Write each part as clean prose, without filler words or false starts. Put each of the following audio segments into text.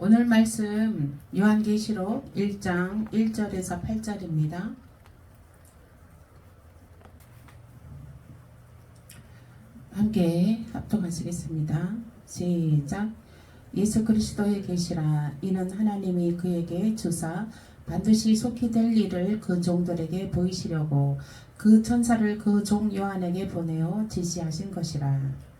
오늘 말씀 요한계시록 1장 1절에서 8절입니다. 함께 합독하시겠습니다. 시작. 예수 그리스도의 계시라. 이는 하나님이 그에게 주사 반드시 속히 될 일을 그 종들에게 보이시려고 그 천사를 그 종 요한에게 보내어 지시하신 것이라.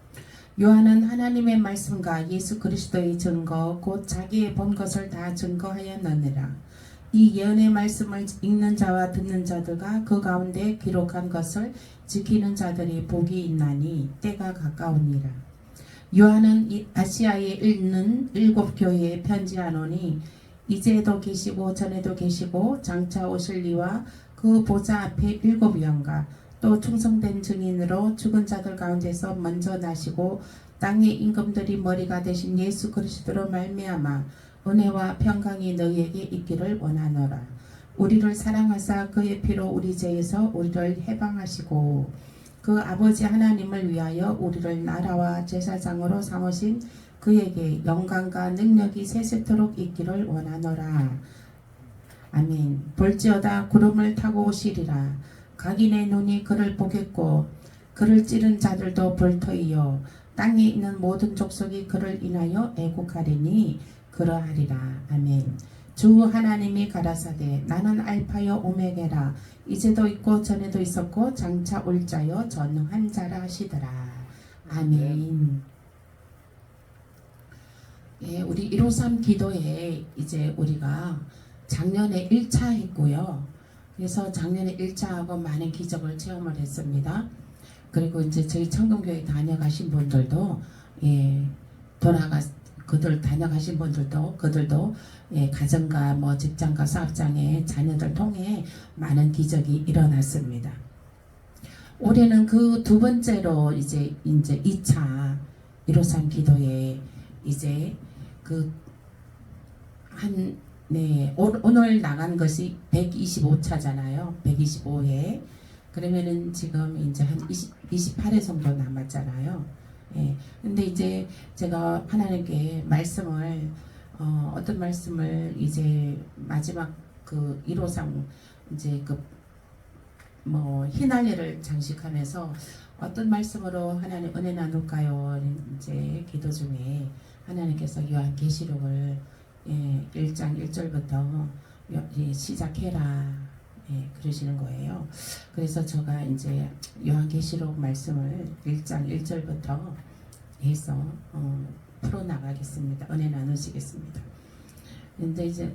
요한은 하나님의 말씀과 예수 그리스도의 증거 곧 자기의 본 것을 다 증거하였느니라. 이 예언의 말씀을 읽는 자와 듣는 자들과 그 가운데 기록한 것을 지키는 자들이 복이 있나니 때가 가까우니라. 요한은 아시아에 있는 7교회에 편지하노니 이제도 계시고 전에도 계시고 장차 오실 이와 그 보좌 앞에 7영과 또 충성된 증인으로 죽은 자들 가운데서 먼저 나시고 땅의 임금들이 머리가 되신 예수 그리스도로 말미암아 은혜와 평강이 너희에게 있기를 원하노라. 우리를 사랑하사 그의 피로 우리 죄에서 우리를 해방하시고 그 아버지 하나님을 위하여 우리를 나라와 제사장으로 삼으신 그에게 영광과 능력이 세세토록 있기를 원하노라. 아멘. 볼지어다 구름을 타고 오시리라. 각인의 눈이 그를 보겠고 그를 찌른 자들도 볼 터이요 땅에 있는 모든 족속이 그를 인하여 애국하리니 그러하리라. 아멘. 주 하나님이 가라사대 나는 알파요 오메게라. 이제도 있고 전에도 있었고 장차 올 자요 전능한 자라 하시더라. 아멘. 예, 우리 153 기도에 이제 우리가 작년에 1차 했고요. 그래서 작년에 1차하고 많은 기적을 체험을 했습니다. 그리고 이제 저희 청금교회 다녀가신 분들도 그들 다녀가신 분들도 그들도 가정과 뭐 직장과 사업장의 자녀들 통해 많은 기적이 일어났습니다. 올해는 그 두 번째로 이제 2차 153 기도에 이제 오늘 나간 것이 125차잖아요. 125회. 그러면은 지금 이제 한 28회 정도 남았잖아요. 예. 근데 이제 제가 하나님께 말씀을 어떤 말씀을 이제 마지막 그 153 이제 휘날레를 장식하면서 어떤 말씀으로 하나님 은혜 나눌까요? 이제 기도 중에 하나님께서 요한계시록을 1장 1절부터 시작해라 그러시는 거예요. 그래서 제가 이제 요한계시록 말씀을 1장 1절부터 해서 풀어나가겠습니다. 은혜 나누시겠습니다. 근데 이제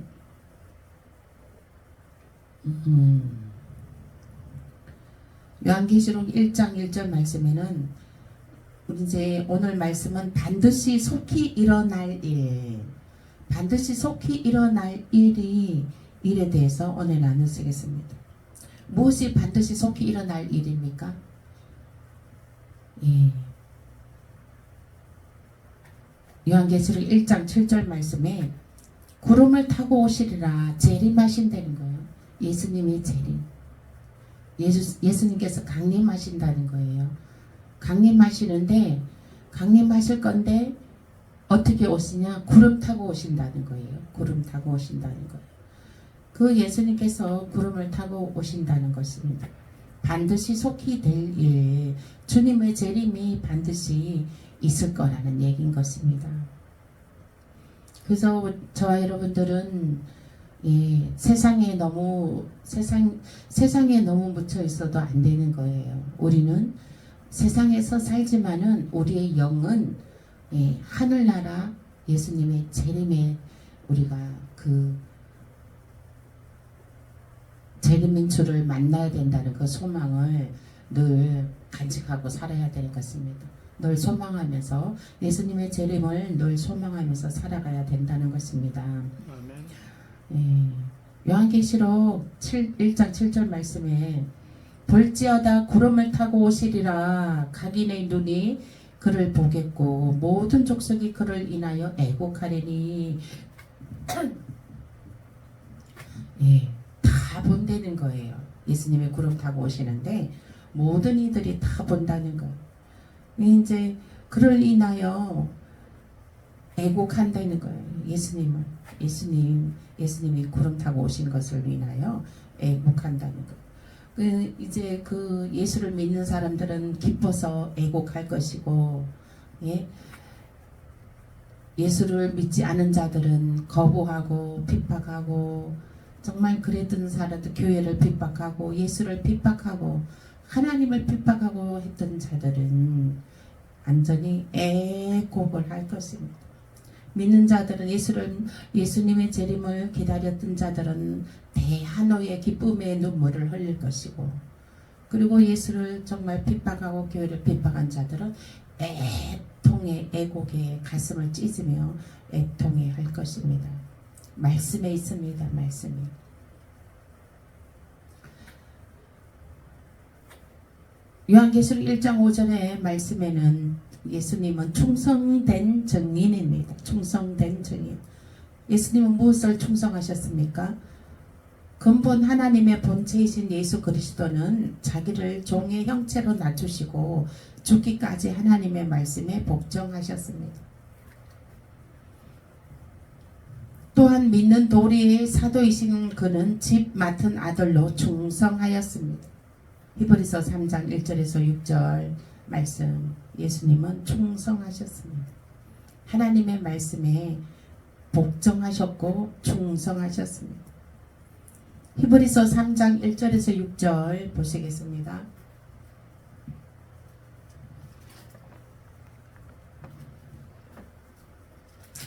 요한계시록 1장 1절 말씀에는 이제 오늘 말씀은 반드시 속히 일어날 일, 반드시 속히 일어날 일에 대해서 오늘 나누시겠습니다. 무엇이 반드시 속히 일어날 일입니까? 요한계시록 1장 7절 말씀에 구름을 타고 오시리라. 재림하신다는 거예요. 예수님이 재림. 예수님께서 강림하신다는 거예요. 강림하시는데 강림하실 건데 어떻게 오시냐? 구름 타고 오신다는 거예요. 구름 타고 오신다는 거예요. 그 예수님께서 구름을 타고 오신다는 것입니다. 반드시 속히 될 일, 주님의 재림이 반드시 있을 거라는 얘기인 것입니다. 그래서 저와 여러분들은 세상에 너무 묻혀 있어도 안 되는 거예요. 우리는 세상에서 살지만은 우리의 영은 하늘나라 예수님의 재림에 우리가 그 재림인 주를 만나야 된다는 그 소망을 늘 간직하고 살아야 되는 것입니다. 늘 소망하면서 예수님의 재림을 늘 소망하면서 살아가야 된다는 것입니다. 요한계시록 1장 7절 말씀에 볼지어다 구름을 타고 오시리라. 각인의 눈이 그를 보겠고 모든 족속이 그를 인하여 애곡하리니 다 본다는 거예요. 예수님의 구름 타고 오시는데 모든 이들이 다 본다는 거예요. 이제 그를 인하여 애곡한다는 거예요. 예수님이 구름 타고 오신 것을 인하여 애곡한다는 것. 이제 그 예수를 믿는 사람들은 기뻐서 애곡할 것이고, 예? 예수를 믿지 않은 자들은 거부하고 핍박하고, 정말 그랬던 사람들, 교회를 핍박하고 예수를 핍박하고 하나님을 핍박하고 했던 자들은 완전히 애곡을 할 것입니다. 믿는 자들은 예수님의 재림을 기다렸던 자들은 대한호의 기쁨의 눈물을 흘릴 것이고, 그리고 예수를 정말 핍박하고 교회를 핍박한 자들은 애통의 애곡에 가슴을 찢으며 애통해 할 것입니다. 말씀에 있습니다. 말씀이. 요한계시록 1장 5절의 말씀에는 예수님은 충성된 증인입니다. 충성된 증인. 예수님은 무엇을 충성하셨습니까? 근본 하나님의 본체이신 예수 그리스도는 자기를 종의 형체로 낮추시고 죽기까지 하나님의 말씀에 복종하셨습니다. 또한 믿는 도리의 사도이신 그는 집 맡은 아들로 충성하였습니다. 히브리서 3장 1절에서 6절 말씀, 예수님은 충성하셨습니다. 하나님의 말씀에 복종하셨고 충성하셨습니다. 히브리서 3장 1절에서 6절 보시겠습니다.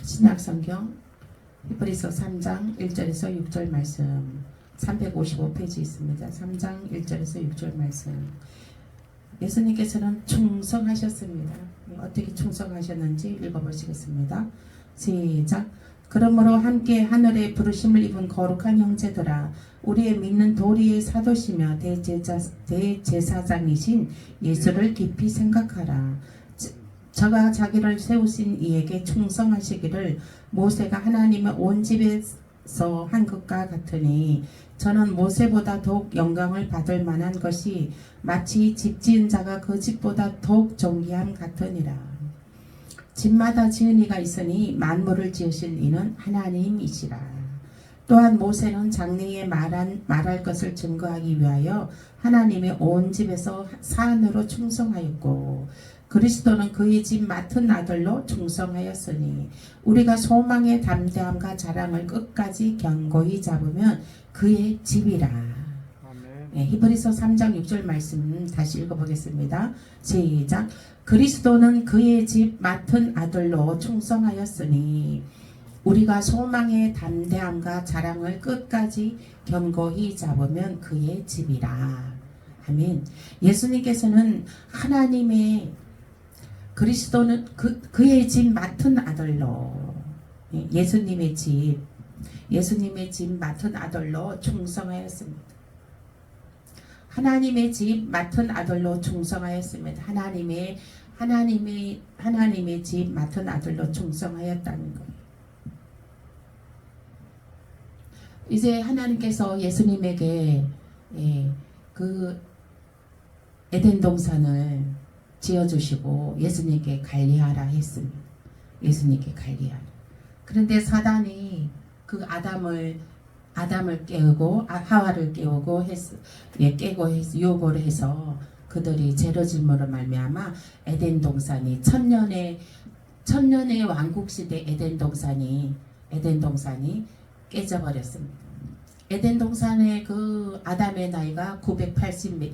신약성경 히브리서 3장 1절에서 6절 말씀, 355페이지 있습니다. 3장 1절에서 6절 말씀. 예수님께서는 충성하셨습니다. 어떻게 충성하셨는지 읽어보시겠습니다. 시작. 그러므로 함께 하늘에 부르심을 입은 거룩한 형제들아, 우리의 믿는 도리의 사도시며 대제사장이신 예수를 깊이 생각하라. 저가 자기를 세우신 이에게 충성하시기를 모세가 하나님의 온 집에서 한 것과 같으니, 저는 모세보다 더욱 영광을 받을 만한 것이 마치 집 지은 자가 그 집보다 더욱 존귀함 같으니라. 집마다 지은 이가 있으니 만물을 지으신 이는 하나님이시라. 또한 모세는 장래에 말할 것을 증거하기 위하여 하나님의 온 집에서 사안으로 충성하였고, 그리스도는 그의 집 맡은 아들로 충성하였으니, 우리가 소망의 담대함과 자랑을 끝까지 견고히 잡으면 그의 집이라. 네, 히브리서 3장 6절 말씀 다시 읽어보겠습니다. 시작. 그리스도는 그의 집 맡은 아들로 충성하였으니 우리가 소망의 담대함과 자랑을 끝까지 견고히 잡으면 그의 집이라. 아멘. 예수님께서는 하나님의, 그리스도는 그의 집 맡은 아들로, 예수님의 집 맡은 아들로 충성하였습니다. 하나님의 집 맡은 아들로 충성하였습니다. 하나님의 집 맡은 아들로 충성하였다는 거예요. 이제 하나님께서 예수님에게 그 에덴 동산을 지어주시고 예수님께 관리하라 했습니다. 예수님께 관리하라. 그런데 사단이 그 아담을 깨우고 하와를 깨우고 깨고 유혹을 해서 그들이 죄로짐으로 말미암아 에덴 동산이 천년의 왕국 시대 에덴 동산이 깨져버렸습니다. 에덴 동산의 그 아담의 나이가 980세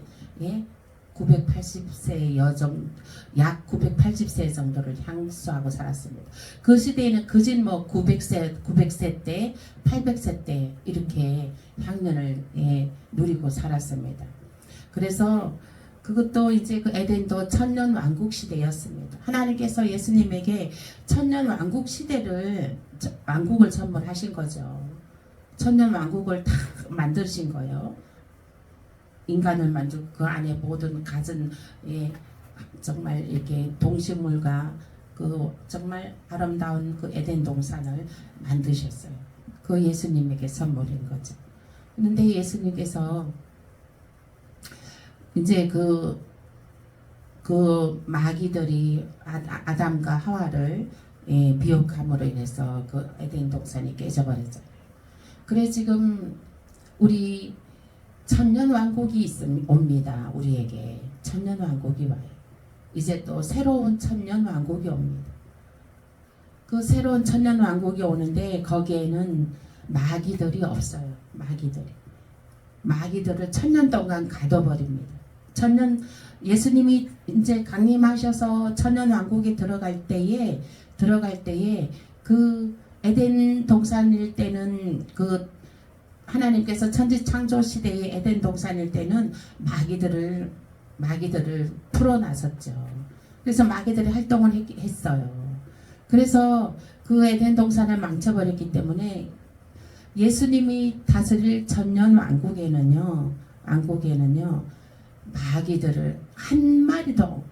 약 980세 정도를 향수하고 살았습니다. 그 시대에는 그진 900세 때, 800세 때 이렇게 향년을 누리고 살았습니다. 그래서 그것도 이제 그 에덴도 천년 왕국 시대였습니다. 하나님께서 예수님에게 천년 왕국을 선물하신 거죠. 천년 왕국을 다 만드신 거예요. 인간을 만들고 그 안에 모든 가진 정말 이렇게 동식물과 그 정말 아름다운 그 에덴 동산을 만드셨어요. 그 예수님에게 선물인 거죠. 그런데 예수님께서 이제 그 마귀들이 아담과 하와를 미혹함으로 인해서 그 에덴 동산이 깨져버렸잖아요. 그래 지금 우리 천년 왕국이 옵니다. 우리에게 천년 왕국이 와요. 이제 또 새로운 천년 왕국이 옵니다. 그 새로운 천년 왕국이 오는데 거기에는 마귀들이 없어요. 마귀들을 천년 동안 가둬버립니다. 예수님이 이제 강림하셔서 천년 왕국에 들어갈 때에 그 에덴 동산일 때는 그 하나님께서 천지 창조 시대의 에덴 동산일 때는 마귀들을 풀어놨었죠. 그래서 마귀들이 활동을 했어요. 그래서 그 에덴 동산을 망쳐버렸기 때문에 예수님이 다스릴 천년 왕국에는요 마귀들을 한 마리도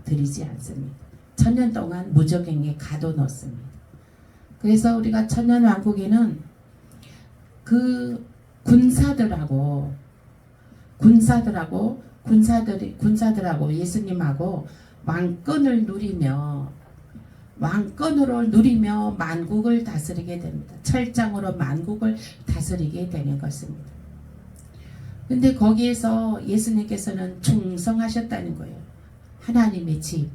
들이지 않습니다. 천년 동안 무적행에 가둬놓습니다. 그래서 우리가 천년 왕국에는 그 군사들하고 예수님하고 왕권으로 누리며 만국을 다스리게 됩니다. 철장으로 만국을 다스리게 되는 것입니다. 근데 거기에서 예수님께서는 충성하셨다는 거예요. 하나님의 집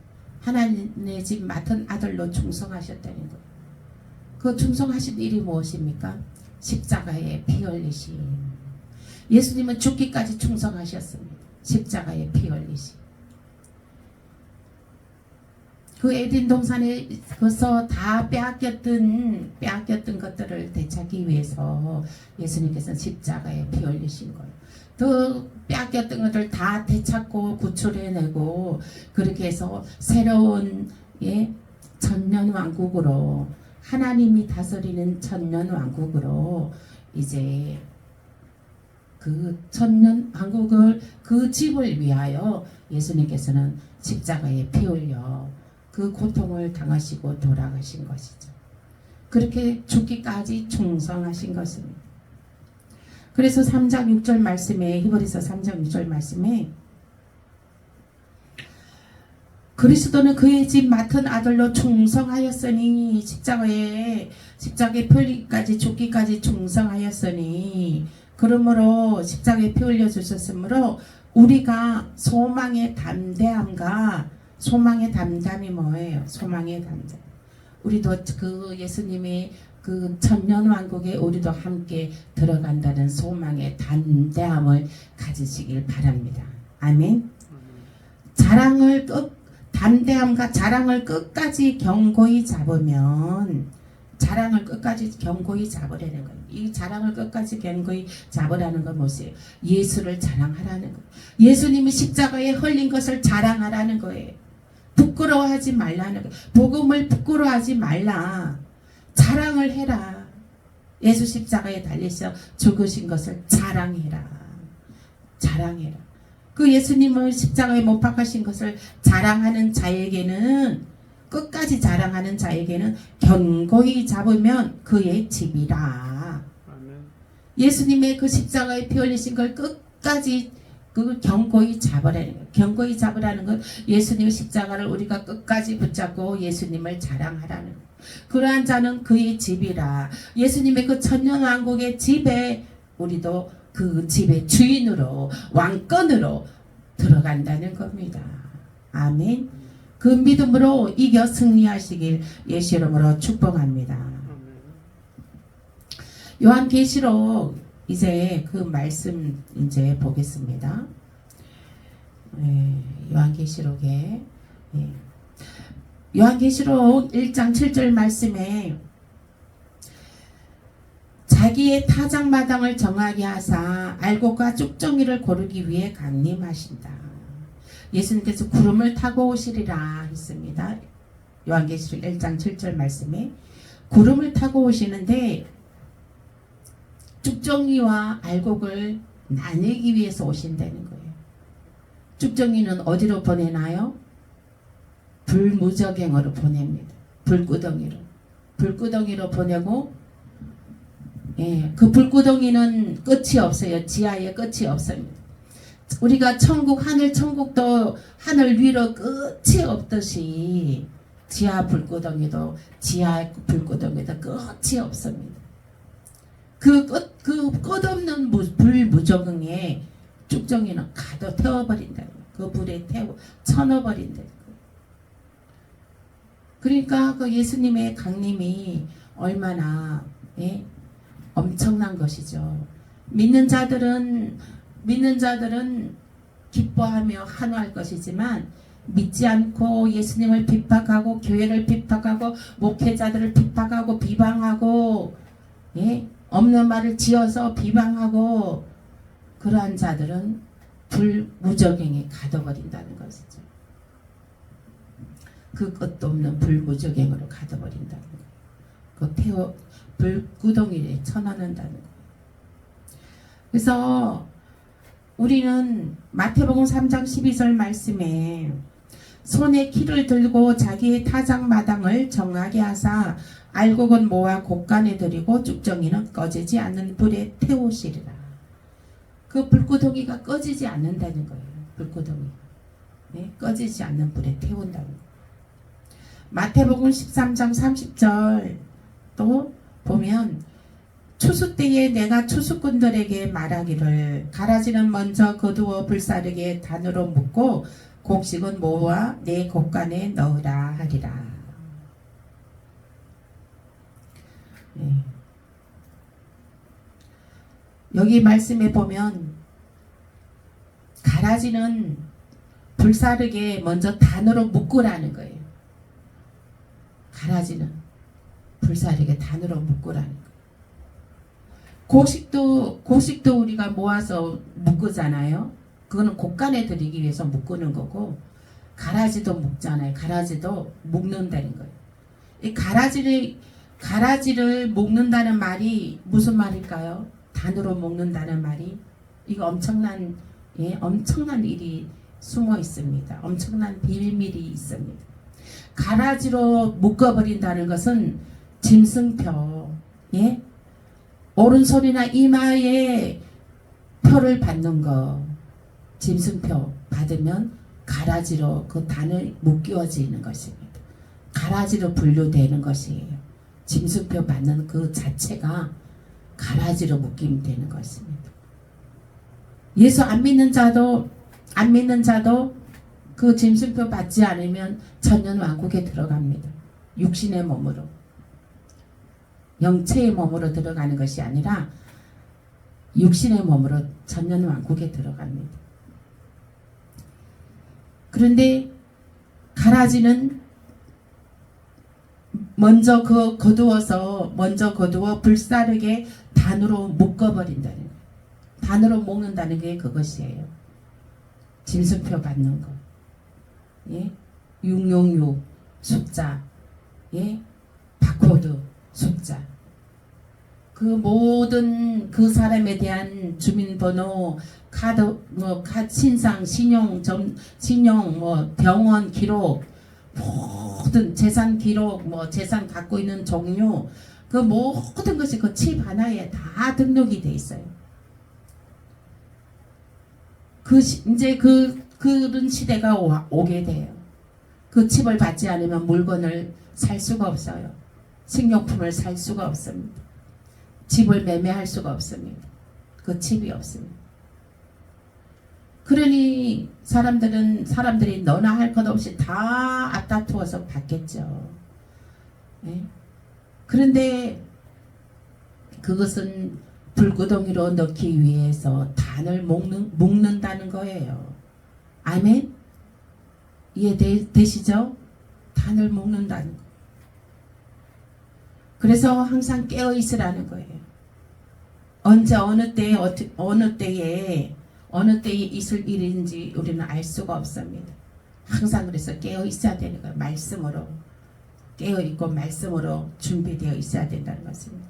맡은 아들로 충성하셨다는 거예요. 그 충성하신 일이 무엇입니까? 십자가에 피 흘리심. 예수님은 죽기까지 충성하셨습니다. 십자가에 피 흘리심. 그 에덴 동산에서 다 빼앗겼던 것들을 되찾기 위해서 예수님께서는 십자가에 피 흘리신 거예요. 그 빼앗겼던 것들 다 되찾고 구출해내고 그렇게 해서 새로운 천년 왕국으로 하나님이 다스리는 천년 왕국으로 이제 그 천년 왕국을 그 집을 위하여 예수님께서는 십자가에 피 흘려 그 고통을 당하시고 돌아가신 것이죠. 그렇게 죽기까지 충성하신 것입니다. 그래서 3장 6절 말씀에 히브리서 3장 6절 말씀에 그리스도는 그의 집 맡은 아들로 충성하였으니 십자가에 피 흘리기까지 죽기까지 충성하였으니 그러므로 십자가에 피 흘려 주셨으므로 우리가 소망의 담담이 뭐예요? 소망의 담담. 우리도 그 예수님의 그 천년 왕국에 우리도 함께 들어간다는 소망의 담대함을 가지시길 바랍니다. 아멘. 담대함과 자랑을 끝까지 견고히 잡으면 잡으라는 거예요. 이 자랑을 끝까지 견고히 잡으라는 건 무엇이에요? 예수를 자랑하라는 거예요. 예수님이 십자가에 흘린 것을 자랑하라는 거예요. 부끄러워하지 말라는 거예요. 복음을 부끄러워하지 말라. 자랑을 해라. 예수 십자가에 달리셔 죽으신 것을 자랑해라. 그 예수님을 십자가에 못 박으신 것을 자랑하는 자에게는 끝까지 자랑하는 자에게는 견고히 잡으면 그의 집이라. 예수님의 그 십자가에 피 흘리신 걸 끝까지 그걸 견고히 잡으라는 거예요. 견고히 잡으라는 건 예수님의 십자가를 우리가 끝까지 붙잡고 예수님을 자랑하라는 거예요. 그러한 자는 그의 집이라. 예수님의 그 천년왕국의 집에 우리도 그 집의 주인으로 왕권으로 들어간다는 겁니다. 아멘. 그 믿음으로 이겨 승리하시길 예수 이름으로 축복합니다. 요한계시록 이제 그 말씀 이제 보겠습니다. 요한계시록에 요한계시록 1장 7절 말씀에 자기의 타작마당을 정하게 하사 알곡과 쭉정이를 고르기 위해 강림하신다. 예수님께서 구름을 타고 오시리라 했습니다. 요한계시록 1장 7절 말씀에 구름을 타고 오시는데 쭉정이와 알곡을 나누기 위해서 오신다는 거예요. 쭉정이는 어디로 보내나요? 불무저갱으로 보냅니다. 불구덩이로 보내고 그 불구덩이는 끝이 없어요. 지하에 끝이 없습니다. 우리가 하늘 천국도 하늘 위로 끝이 없듯이 지하 불구덩이도 끝이 없습니다. 그 끝없는 불무조경에 쭉정이는 가도 태워버린다는 거예요. 그 불에 쳐넣어버린다는 거예요. 그러니까 그 예수님의 강림이 얼마나 엄청난 것이죠. 믿는 자들은 기뻐하며 환호할 것이지만 믿지 않고 예수님을 핍박하고 교회를 핍박하고 목회자들을 핍박하고 비방하고 없는 말을 지어서 비방하고 그러한 자들은 불무저갱에 가둬버린다는 것이죠. 그 끝도 없는 불무저갱으로 가둬버린다는 거예요. 그 불구덩이에 쳐넣는다는 거예요. 그래서 우리는 마태복음 3장 12절 말씀에 손에 키를 들고 자기의 타작마당을 정하게 하사 알곡은 모아 곡간에 들이고 쭉정이는 꺼지지 않는 불에 태우시리라. 그 불구덩이가 꺼지지 않는다는 거예요. 불구덩이 꺼지지 않는 불에 태운다는 거예요. 마태복음 13장 30절 또 보면 추수 때에 내가 추수꾼들에게 말하기를 가라지는 먼저 거두어 불사르게 단으로 묶고 곡식은 모아 내 곡간에 넣으라 하리라. 여기 말씀에 보면 가라지는 불사르게 먼저 단으로 묶으라는 거예요. 가라지는 불사르게 단으로 묶으라는 거예요. 곡식도 우리가 모아서 묶으잖아요. 그거는 곡간에 들이기 위해서 묶는 거고 가라지도 묶잖아요. 가라지도 묶는다는 거예요. 이 가라지를 묶는다는 말이 무슨 말일까요? 단으로 묶는다는 말이 이거 엄청난 일이 숨어 있습니다. 엄청난 비밀이 있습니다. 가라지로 묶어버린다는 것은 짐승표, 오른손이나 이마에 표를 받는 거, 짐승표 받으면 가라지로 그 단을 묶여지는 것입니다. 가라지로 분류되는 것이에요. 짐승표 받는 그 자체가 가라지로 묶이면 되는 것입니다. 예수 안 믿는 자도 그 짐승표 받지 않으면 천년왕국에 들어갑니다. 육신의 몸으로. 영체의 몸으로 들어가는 것이 아니라 육신의 몸으로 천년왕국에 들어갑니다. 그런데 가라지는 먼저 거두어 불사르게 단으로 묶어버린다는 거예요. 단으로 묶는다는 게 그것이에요. 짐승표 받는 거. 666 숫자, 바코드 숫자. 그 모든 그 사람에 대한 주민번호, 카드, 신상, 신용, 병원 기록, 모든 재산 기록, 재산 갖고 있는 종류, 그 모든 것이 그 칩 하나에 다 등록이 돼 있어요. 이제 그런 시대가 오게 돼요. 그 칩을 받지 않으면 물건을 살 수가 없어요. 식료품을 살 수가 없습니다. 집을 매매할 수가 없습니다. 그 칩이 없습니다. 그러니 사람들이 너나 할 것 없이 다 앞다투어서 받겠죠. 그런데 그것은 불구덩이로 넣기 위해서 단을 묶는다는 거예요. 아멘? 이해되시죠? 단을 묶는다는 거. 그래서 항상 깨어 있으라는 거예요. 언제 어느 때에 있을 일인지 우리는 알 수가 없습니다. 항상 그래서 깨어 있어야 되는 거예요. 말씀으로 깨어 있고 말씀으로 준비되어 있어야 된다는 것입니다.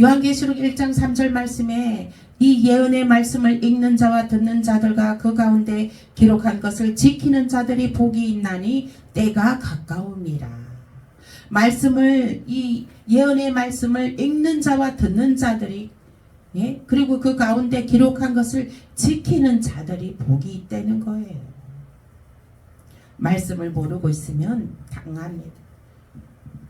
요한계시록 1장 3절 말씀에 이 예언의 말씀을 읽는 자와 듣는 자들과 그 가운데 기록한 것을 지키는 자들이 복이 있나니 때가 가까움이라. 이 예언의 말씀을 읽는 자와 듣는 자들이 그리고 그 가운데 기록한 것을 지키는 자들이 복이 있다는 거예요. 말씀을 모르고 있으면 당합니다.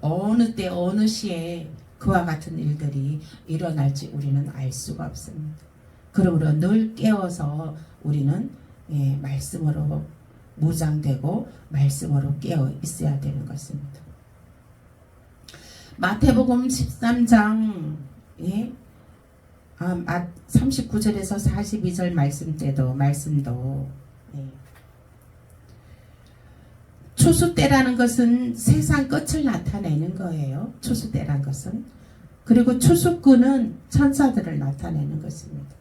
어느 때 어느 시에 그와 같은 일들이 일어날지 우리는 알 수가 없습니다. 그러므로 늘 깨어서 우리는 말씀으로 무장되고 말씀으로 깨어 있어야 되는 것입니다. 마태복음 13장 39절에서 42절 말씀도 추수 때라는 것은 세상 끝을 나타내는 거예요. 추수 때라는 것은. 그리고 추수꾼은 천사들을 나타내는 것입니다.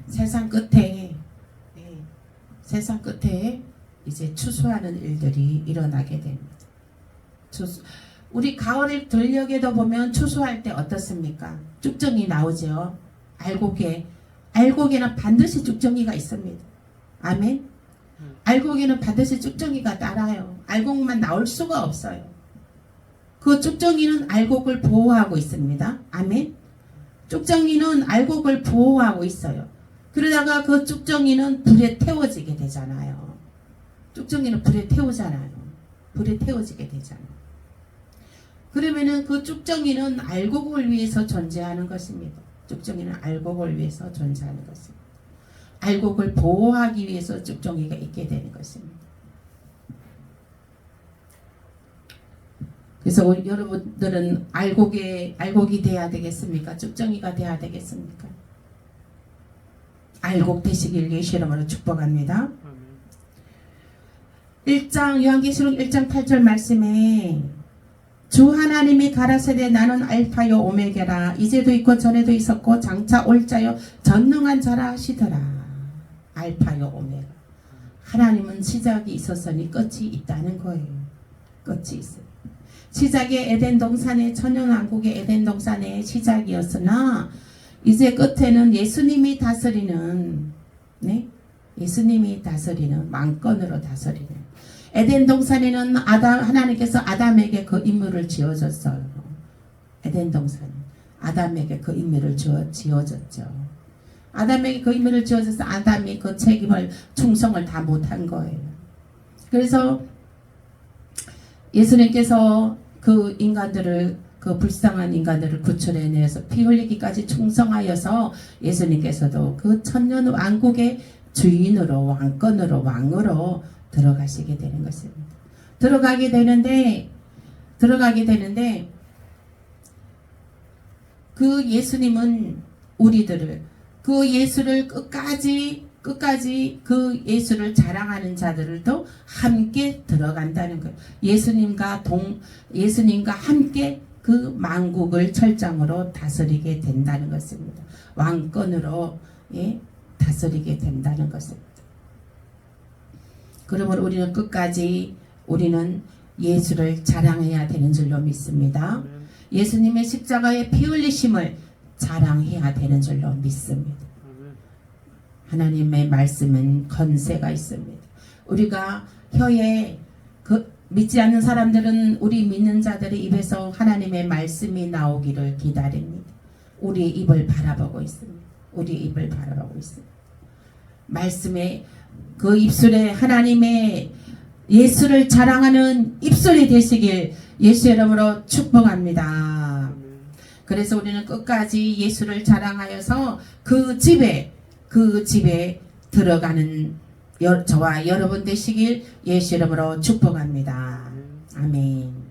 세상 끝에 이제 추수하는 일들이 일어나게 됩니다. 우리 가을 들녘에도 보면 추수할 때 어떻습니까? 쭉정이 나오죠. 알곡에는 반드시 쭉정이가 있습니다. 아멘. 알곡에는 반드시 쭉정이가 따라요. 알곡만 나올 수가 없어요. 그 쭉정이는 알곡을 보호하고 있습니다. 아멘. 쭉정이는 알곡을 보호하고 있어요. 그러다가 그 쭉정이는 불에 태워지게 되잖아요. 쭉정이는 불에 태우잖아요. 불에 태워지게 되잖아요. 그러면은 그 쭉정이는 알곡을 위해서 존재하는 것입니다. 쭉정이는 알곡을 위해서 존재하는 것입니다. 알곡을 보호하기 위해서 쭉정이가 있게 되는 것입니다. 그래서 우리 여러분들은 알곡이 돼야 되겠습니까? 쭉정이가 돼야 되겠습니까? 알곡 되시길 예수 이름으로 축복합니다. 1장 요한계시록 1장 8절 말씀에 주 하나님이 가라사대 나는 알파요 오메가라 이제도 있고 전에도 있었고 장차 올 자요 전능한 자라 하시더라. 알파요 오메가. 하나님은 시작이 있었으니 끝이 있다는 거예요. 끝이 있어요. 시작의 에덴 동산의 천연왕국의 에덴 동산의 시작이었으나 이제 끝에는 예수님이 다스리는 예수님이 다스리는 왕권으로 다스리는 에덴 동산에는 하나님께서 아담에게 그 임무를 지어줬어요. 에덴 동산 아담에게 그 임무를 지어줬죠. 아담에게 그 임무를 지어줘서 아담이 그 책임을 충성을 다 못한 거예요. 그래서 예수님께서 그 인간들을 그 불쌍한 인간들을 구출해내서 피 흘리기까지 충성하여서 예수님께서도 그 천년 왕국의 주인으로 왕권으로 왕으로 들어가시게 되는 것입니다. 들어가게 되는데 그 예수님은 우리들을 그 예수를 끝까지 그 예수를 자랑하는 자들도 함께 들어간다는 거예요. 예수님과 함께 그 만국을 철장으로 다스리게 된다는 것입니다. 왕권으로 다스리게 된다는 것입니다. 그러면 우리는 끝까지 우리는 예수를 자랑해야 되는 줄로 믿습니다. 예수님의 십자가의 피 흘리심을 자랑해야 되는 줄로 믿습니다. 하나님의 말씀은 권세가 있습니다. 우리가 혀에 믿지 않는 사람들은 우리 믿는 자들의 입에서 하나님의 말씀이 나오기를 기다립니다. 우리의 입을 바라보고 있습니다. 우리의 입을 바라보고 있습니다. 말씀에 그 입술에 하나님의 예수를 자랑하는 입술이 되시길 예수 이름으로 축복합니다. 그래서 우리는 끝까지 예수를 자랑하여서 그 집에 들어가는 저와 여러분 되시길 예수 이름으로 축복합니다. 아멘.